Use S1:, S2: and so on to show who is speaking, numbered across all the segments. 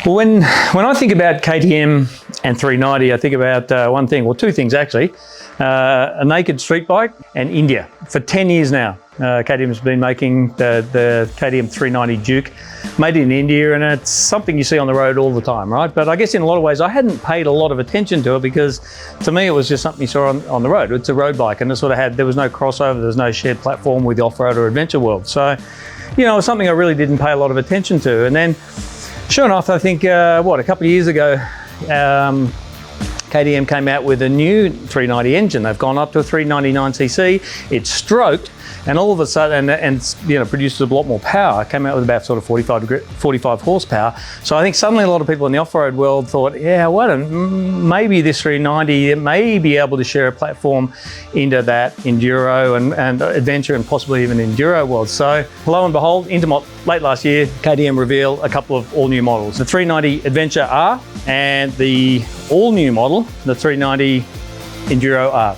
S1: Well, when I think about KTM and 390, I think about one thing, well, two things actually. A naked street bike and India. For 10 years now, KTM's been making the KTM 390 Duke, made in India, and it's something you see on the road all the time, right? But I guess in a lot of ways, I hadn't paid a lot of attention to it because to me, it was just something you saw on the road. It's a road bike, and it sort of there was no crossover, there was no shared platform with the off-road or adventure world. So, you know, it was something I really didn't pay a lot of attention to. And then, sure enough, I think, a couple of years ago, KTM came out with a new 390 engine. They've gone up to a 399cc. It's stroked, and all of a sudden, and you know, produces a lot more power. It came out with about sort of 45 horsepower. So I think suddenly a lot of people in the off-road world thought, yeah, maybe this 390 may be able to share a platform into that enduro and adventure and possibly even enduro world. So lo and behold, Intermot late last year, KTM revealed a couple of all-new models: the 390 Adventure R and the all-new model, the 390 Enduro R.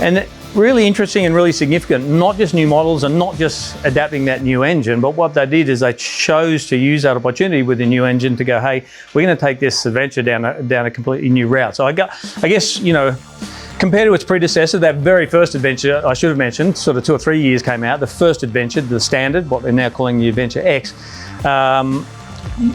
S1: And really interesting and really significant, not just new models and not just adapting that new engine, but what they did is they chose to use that opportunity with the new engine to go, hey, we're going to take this adventure down a completely new route. So I guess, you know, compared to its predecessor, that very first adventure, I should have mentioned, sort of 2 or 3 years came out, the first adventure, the standard, what they're now calling the Adventure X.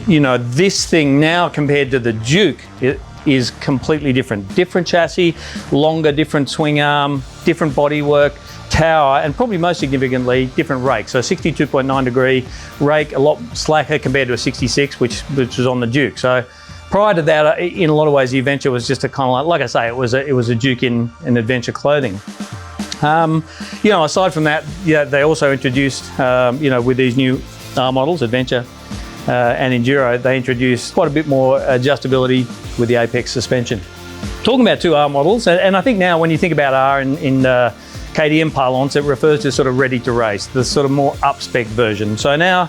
S1: You know, this thing now compared to the Duke, it is completely different. Different chassis, longer, different swing arm, different bodywork, tower, and probably most significantly, different rake. So 62.9 degree rake, a lot slacker compared to a 66, which was on the Duke. So prior to that, in a lot of ways, the Adventure was just a kind of like I say, it was a Duke in adventure clothing. You know, aside from that, yeah, they also introduced, you know, with these new R models, Adventure and Enduro, they introduced quite a bit more adjustability with the Apex suspension. Talking about two R models, and I think now when you think about R in KTM parlance, it refers to sort of ready to race, the sort of more up-spec version. So now,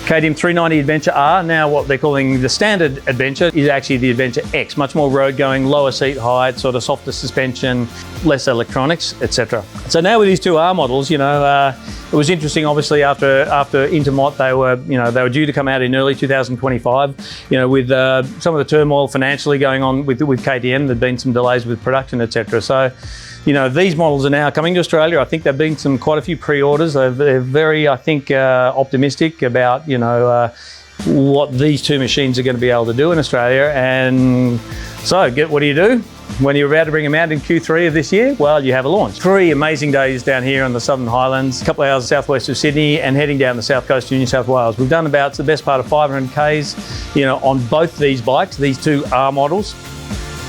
S1: KTM 390 Adventure R, now what they're calling the standard Adventure, is actually the Adventure X, much more road going, lower seat height, sort of softer suspension, less electronics, etc. So now with these two R models, you know, it was interesting. Obviously, after Intermot, they were due to come out in early 2025. You know, with some of the turmoil financially going on with KTM, there'd been some delays with production, etc. So, you know, these models are now coming to Australia. I think there've been quite a few pre-orders. They're very, I think, optimistic about, you know, what these two machines are going to be able to do in Australia. And so, what do? When you're about to bring them out in Q3 of this year, well, you have a launch. 3 amazing days down here on the Southern Highlands, a couple of hours southwest of Sydney, and heading down the south coast of New South Wales. We've done about the best part of 500 Ks, you know, on both these bikes, these two R models.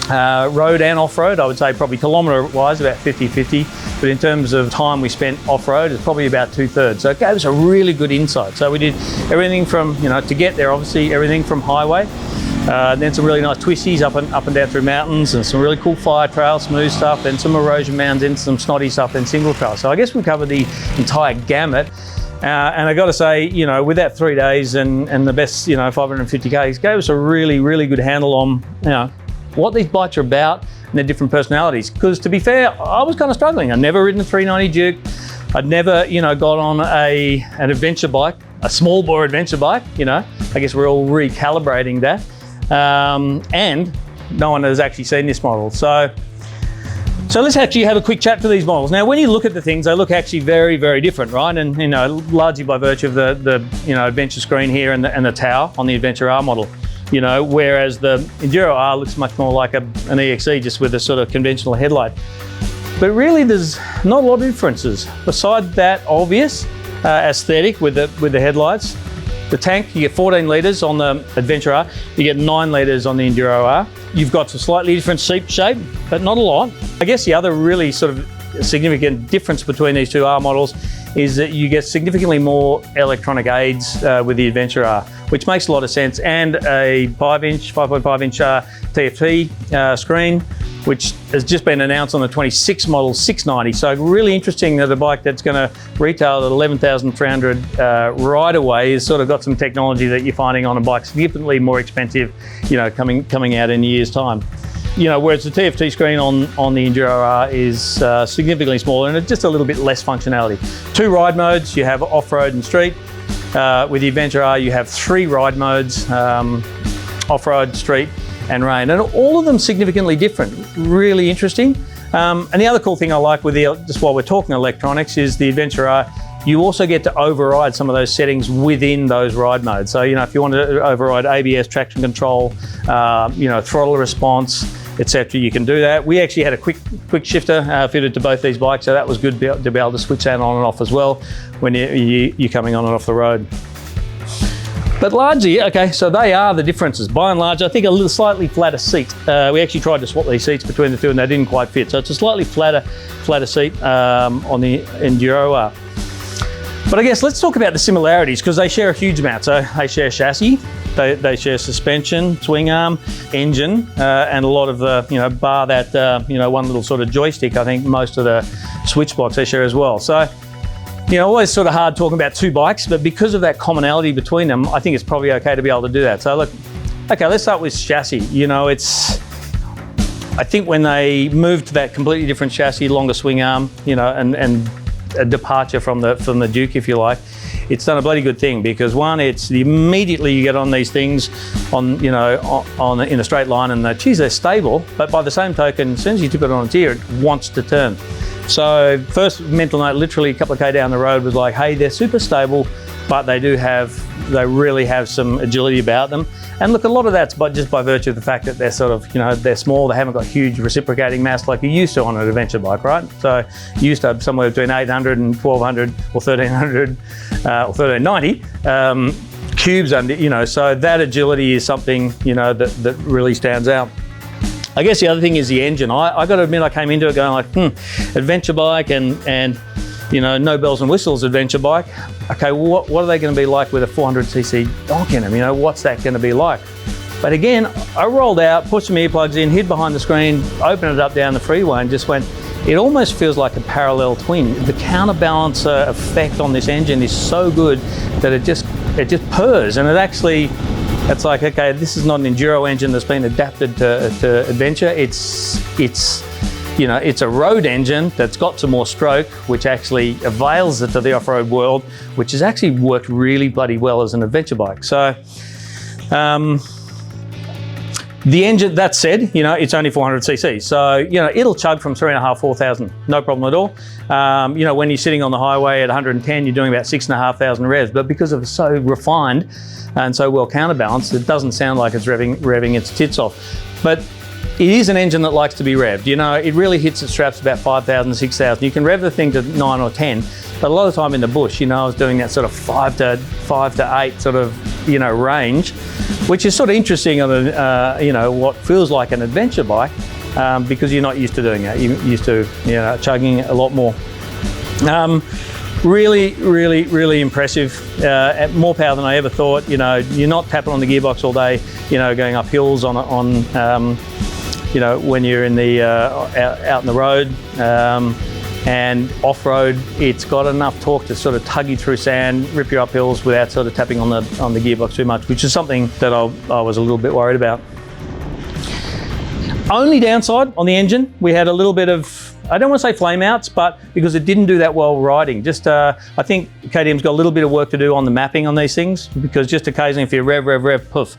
S1: Road and off-road, I would say probably kilometre-wise about 50-50, but in terms of time we spent off-road, it's probably about 2/3. So it gave us a really good insight. So we did everything from, you know, to get there, obviously everything from highway, then some really nice twisties up and down through mountains, and some really cool fire trail, smooth stuff, and some erosion mounds, and some snotty stuff, and single trail. So I guess we covered the entire gamut. And I got to say, you know, with that 3 days and the best, you know, 550 Ks, gave us a really, really good handle on, you know, what these bikes are about and their different personalities. Because to be fair, I was kind of struggling. I'd never ridden a 390 Duke. I'd never, you know, got on an adventure bike, a small bore adventure bike, you know. I guess we're all recalibrating that. And no one has actually seen this model. So let's actually have a quick chat to these models. Now, when you look at the things, they look actually very, very different, right? And, you know, largely by virtue of the you know, adventure screen here and the tower on the Adventure R model. You know, whereas the Enduro R looks much more like an EXE, just with a sort of conventional headlight. But really, there's not a lot of differences. Besides that obvious aesthetic with the headlights, the tank, you get 14 litres on the Adventure R, you get 9 litres on the Enduro R. You've got a slightly different seat shape, but not a lot. I guess the other really sort of significant difference between these two R models is that you get significantly more electronic aids with the Adventure R, which makes a lot of sense, and a 5.5 inch TFT screen, which has just been announced on the 26 model 690. So really interesting that a bike that's going to retail at 11,300 right away has sort of got some technology that you're finding on a bike significantly more expensive, you know, coming out in a year's time. You know, whereas the TFT screen on the Enduro R is significantly smaller and it's just a little bit less functionality. 2 ride modes, you have off-road and street. with the Adventure R, you have 3 ride modes, off-road, street, and rain, and all of them significantly different. Really interesting. And the other cool thing I like with just while we're talking electronics, is the Adventure R, you also get to override some of those settings within those ride modes. So, if you want to override ABS, traction control, throttle response, etc., you can do that. We actually had a quick shifter fitted to both these bikes, so that was good to be able to switch that on and off as well when you're coming on and off the road. But largely, okay, so they are the differences. By and large, I think a little slightly flatter seat. We actually tried to swap these seats between the two and they didn't quite fit. So it's a slightly flatter seat on the Enduro R. But I guess let's talk about the similarities, because they share a huge amount. So they share chassis, they share suspension, swing arm, engine, and a lot of the, bar that, one little sort of joystick, I think most of the switch blocks they share as well. So, always sort of hard talking about 2 bikes, but because of that commonality between them, I think it's probably okay to be able to do that. So look, okay, let's start with chassis. I think when they moved to that completely different chassis, longer swing arm, and a departure from the Duke, if you like, it's done a bloody good thing, because one, it's immediately you get on these things in a straight line, and geez, they're stable, but by the same token, as soon as you tip it on its ear, it wants to turn. So first mental note, literally a couple of K down the road, was like, hey, they're super stable, but they really have some agility about them. And look, a lot of that's just by virtue of the fact that they're sort of, they're small, they haven't got huge reciprocating mass like you used to on an adventure bike, right? So you used to have somewhere between 800 and 1200 or 1300 or 1390 cubes under, so that agility is something, that really stands out. I guess the other thing is the engine. I got to admit, I came into it going like, adventure bike and no bells and whistles adventure bike. Okay, well, what are they going to be like with a 400cc donk in them? What's that going to be like? But again, I rolled out, put some earplugs in, hid behind the screen, opened it up down the freeway, and just went, it almost feels like a parallel twin. The counterbalance effect on this engine is so good that it just purrs, and it's like, okay, this is not an enduro engine that's been adapted to adventure. It's a road engine that's got some more stroke, which actually avails it to the off-road world, which has actually worked really bloody well as an adventure bike. So, the engine, that said, it's only 400cc. So, it'll chug from 3,500, 4,000, no problem at all. When you're sitting on the highway at 110, you're doing about 6,500 revs, but because it's so refined and so well counterbalanced, it doesn't sound like it's revving its tits off. But it is an engine that likes to be revved. It really hits its straps about 5,000, 6,000. You can rev the thing to 9 or 10, but a lot of the time in the bush, I was doing that sort of 5 to 8 sort of, range, which is sort of interesting on what feels like an adventure bike, because you're not used to doing that. You're used to, chugging a lot more. Really, really, really impressive. More power than I ever thought. You're not tapping on the gearbox all day, going up hills on when you're in the out in the road, and off-road, it's got enough torque to sort of tug you through sand, rip you up hills without sort of tapping on the gearbox too much, which is something that I was a little bit worried about. Only downside on the engine, we had a little bit of, I don't want to say flame outs, but because it didn't do that well riding. I think KTM's got a little bit of work to do on the mapping on these things, because just occasionally if you rev, poof.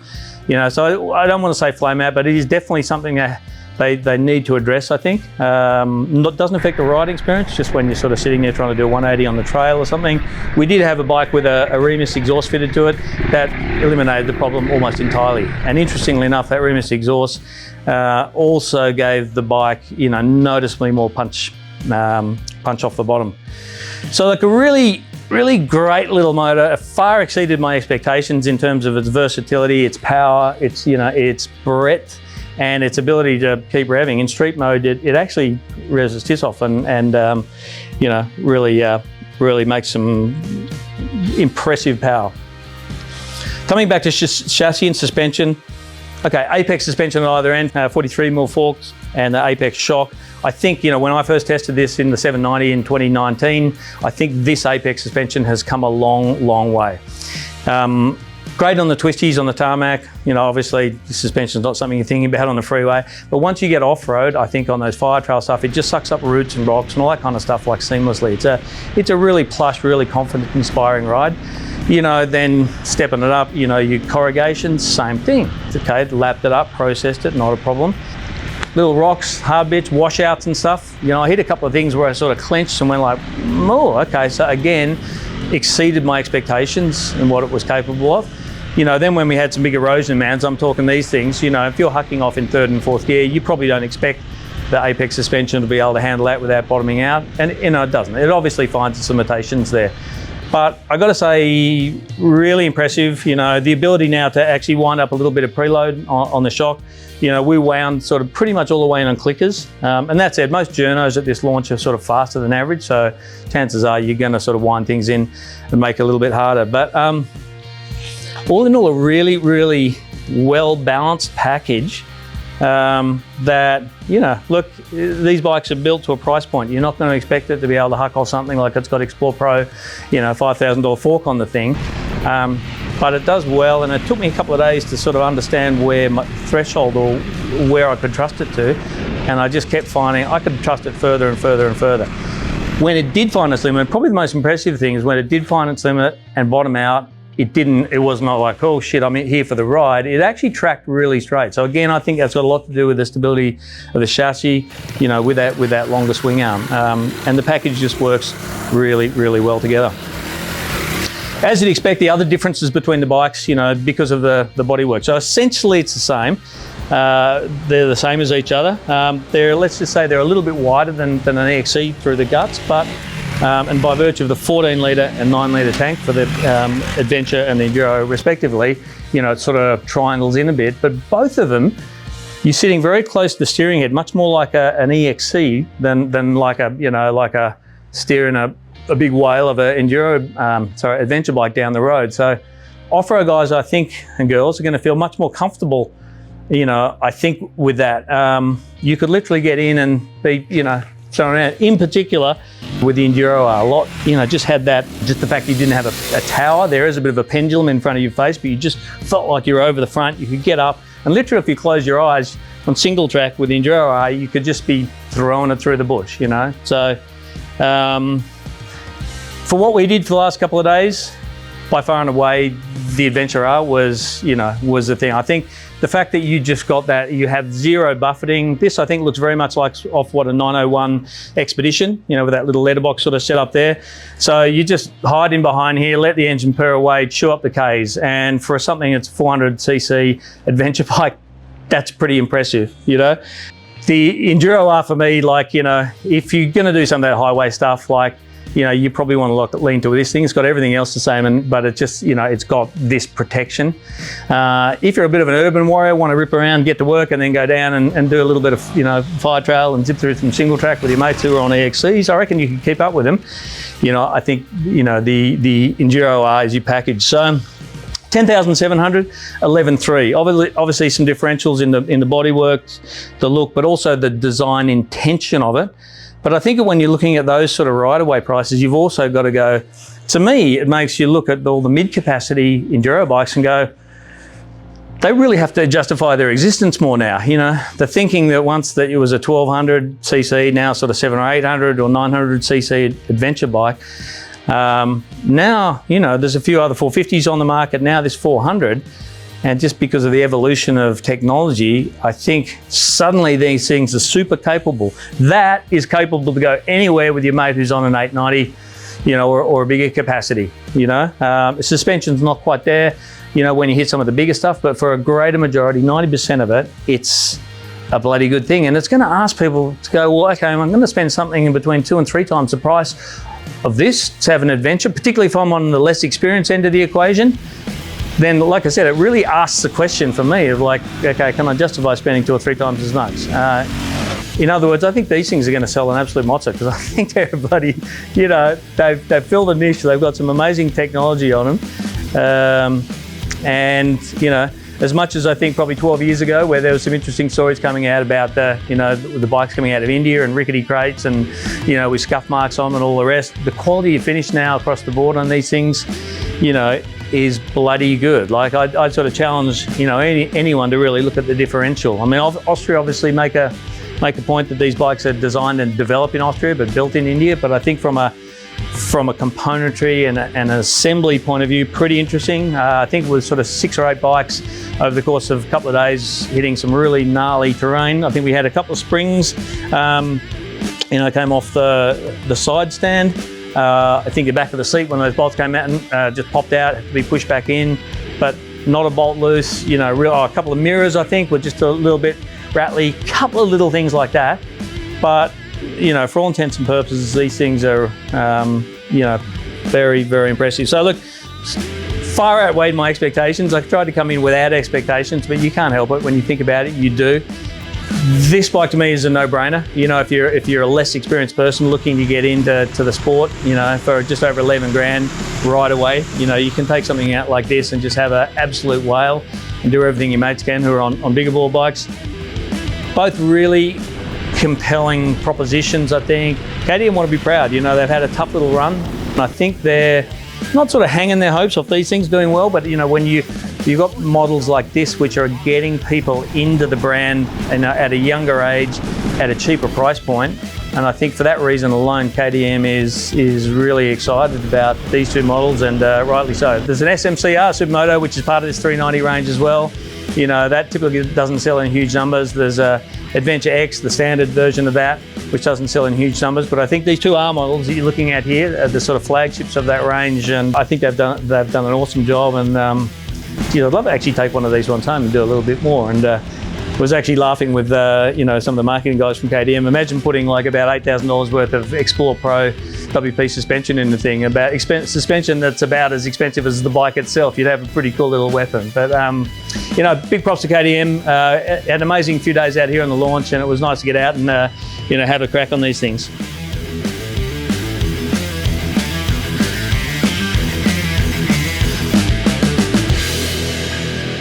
S1: So I don't want to say flame out, but it is definitely something that they need to address, I think. Doesn't affect the riding experience, just when you're sort of sitting there trying to do a 180 on the trail or something. We did have a bike with a Remus exhaust fitted to it that eliminated the problem almost entirely. And interestingly enough, that Remus exhaust also gave the bike, noticeably more punch off the bottom. So like a really, really great little motor. It far exceeded my expectations in terms of its versatility, its power, its breadth, and its ability to keep revving. In street mode, it actually revs its tits off and really makes some impressive power. Coming back to chassis and suspension. Okay, Apex suspension at either end, 43mm forks and the Apex shock. I think, when I first tested this in the 790 in 2019, I think this Apex suspension has come a long, long way. Great on the twisties on the tarmac. Obviously the suspension is not something you're thinking about on the freeway, but once you get off-road, I think on those fire trail stuff, it just sucks up roots and rocks and all that kind of stuff like seamlessly. It's a really plush, really confident, inspiring ride. You know, then stepping it up, you know, your corrugations, same thing. Okay, lapped it up, processed it, not a problem. Little rocks, hard bits, washouts and stuff. You know, I hit a couple of things where I sort of clenched and went like, oh, okay. So again, exceeded my expectations and what it was capable of. You know, then when we had some big erosion mounds, I'm talking these things, you know, if you're hucking off in 3rd and 4th gear, you probably don't expect the apex suspension to be able to handle that without bottoming out. And, you know, it doesn't. It obviously finds its limitations there. But I got to say, really impressive, you know, the ability now to actually wind up a little bit of preload on the shock. You know, we wound sort of pretty much all the way in on clickers. And that said, most journos at this launch are sort of faster than average. So chances are you're going to sort of wind things in and make it a little bit harder. But all in all, a really, really well-balanced package. That, you know, look, these bikes are built to a price point. You're not going to expect it to be able to huck off something like it's got Explore Pro, you know, $5,000 fork on the thing. But it does well, and it took me a couple of days to sort of understand where my threshold or where I could trust it to. And I just kept finding I could trust it further and further and further. When it did find its limit, probably the most impressive thing is when it did find its limit and bottom out, it was not like, oh shit, I'm here for the ride. It actually tracked really straight. So again, I think that's got a lot to do with the stability of the chassis, you know, with that longer swing arm. And the package just works really, really well together. As you'd expect, the other differences between the bikes, you know, because of the bodywork. So essentially it's the same. They're the same as each other. Let's just say they're a little bit wider than an EXC through the guts, but and by virtue of the 14 litre and 9 litre tank for the Adventure and the Enduro respectively, you know, it sort of triangles in a bit, but both of them, you're sitting very close to the steering head, much more like an EXC than like a, you know, like a steering a big whale of an Enduro, adventure bike down the road. So off-road guys, I think, and girls are going to feel much more comfortable, you know, I think with that. You could literally get in and be, you know, thrown around. In particular, with the Enduro R, a lot, you know, just had that, just the fact you didn't have a tower. There is a bit of a pendulum in front of your face, but you just felt like you're over the front. You could get up, and literally if you close your eyes on single track with the Enduro R, you could just be throwing it through the bush, you know. So for what we did for the last couple of days, by far and away, the Adventure R was the thing. I think the fact that you just got that, you have zero buffeting. This, I think, looks very much like off what a 901 Expedition, you know, with that little letterbox sort of set up there. So you just hide in behind here, let the engine purr away, chew up the Ks. And for something that's 400cc adventure bike, that's pretty impressive, you know. The Enduro R for me, like, you know, if you're going to do some of that highway stuff, like, you know, you probably want to lean to this thing. It's got everything else the same, but it just, you know, it's got this protection. If you're a bit of an urban warrior, want to rip around, get to work, and then go down and do a little bit of, you know, fire trail and zip through some single track with your mates who are on EXCs, I reckon you can keep up with them. You know, I think, you know, the Enduro R is your package. So 10,700, 11.3. Obviously some differentials in the bodywork, the look, but also the design intention of it. But I think when you're looking at those sort of ride-away prices, you've also got to go, to me, it makes you look at all the mid-capacity Enduro bikes and go, they really have to justify their existence more now. You know, the thinking that once that it was a 1200cc, now sort of 700 or 800 or 900cc adventure bike. Now, you know, there's a few other 450s on the market, now this 400. And just because of the evolution of technology, I think suddenly these things are super capable. That is capable to go anywhere with your mate who's on an 890, you know, or a bigger capacity, you know. Suspension's not quite there, you know, when you hit some of the bigger stuff, but for a greater majority, 90% of it, it's a bloody good thing. And it's going to ask people to go, well, okay, I'm going to spend something in between 2 and 3 times the price of this to have an adventure, particularly if I'm on the less experienced end of the equation. Then, like I said, it really asks the question for me of like, okay, can I justify spending 2 or 3 times as much? In other words, I think these things are going to sell an absolute motza, because I think they're bloody, you know, they've filled a niche. They've got some amazing technology on them. And, you know, as much as I think probably 12 years ago, where there was some interesting stories coming out about the, you know, the bikes coming out of India and rickety crates and, you know, with scuff marks on and all the rest, the quality of finish now across the board on these things, you know, is bloody good. Like I'd sort of challenge, you know, anyone to really look at the differential. I mean, Austria obviously make a point that these bikes are designed and developed in Austria, but built in India. But I think from a from a componentry and an assembly point of view, pretty interesting. I think it was sort of 6 or 8 bikes over the course of a couple of days, hitting some really gnarly terrain. I think we had a couple of springs, came off the side stand. I think the back of the seat, when those bolts came out and just popped out, had to be pushed back in, but not a bolt loose. A couple of mirrors, I think, were just a little bit rattly, couple of little things like that. But for all intents and purposes, these things are, very, very impressive. So look, far outweighed my expectations. I tried to come in without expectations, but you can't help it. When you think about it, you do. This bike to me is a no-brainer. If you're a less experienced person looking to get into the sport, for just over 11 grand right away, you can take something out like this and just have an absolute whale and do everything your mates can who are on bigger ball bikes. Both really compelling propositions, I think. KTM want to be proud. They've had a tough little run, and I think they're not sort of hanging their hopes off these things doing well, but when you've got models like this which are getting people into the brand and at a younger age at a cheaper price point, and I think for that reason alone KTM is really excited about these two models, and rightly so. There's an SMCR Supermoto which is part of this 390 range as well. That typically doesn't sell in huge numbers. There's a Adventure X, the standard version of that, which doesn't sell in huge numbers. But I think these two R models that you're looking at here are the sort of flagships of that range, and I think they've done an awesome job. And I'd love to actually take one of these ones home and do a little bit more. And was actually laughing with some of the marketing guys from KTM. Imagine putting like about $8,000 worth of Explore Pro WP suspension in the thing, suspension that's about as expensive as the bike itself. You'd have a pretty cool little weapon. But big props to KTM. Had an amazing few days out here on the launch, and it was nice to get out and have a crack on these things.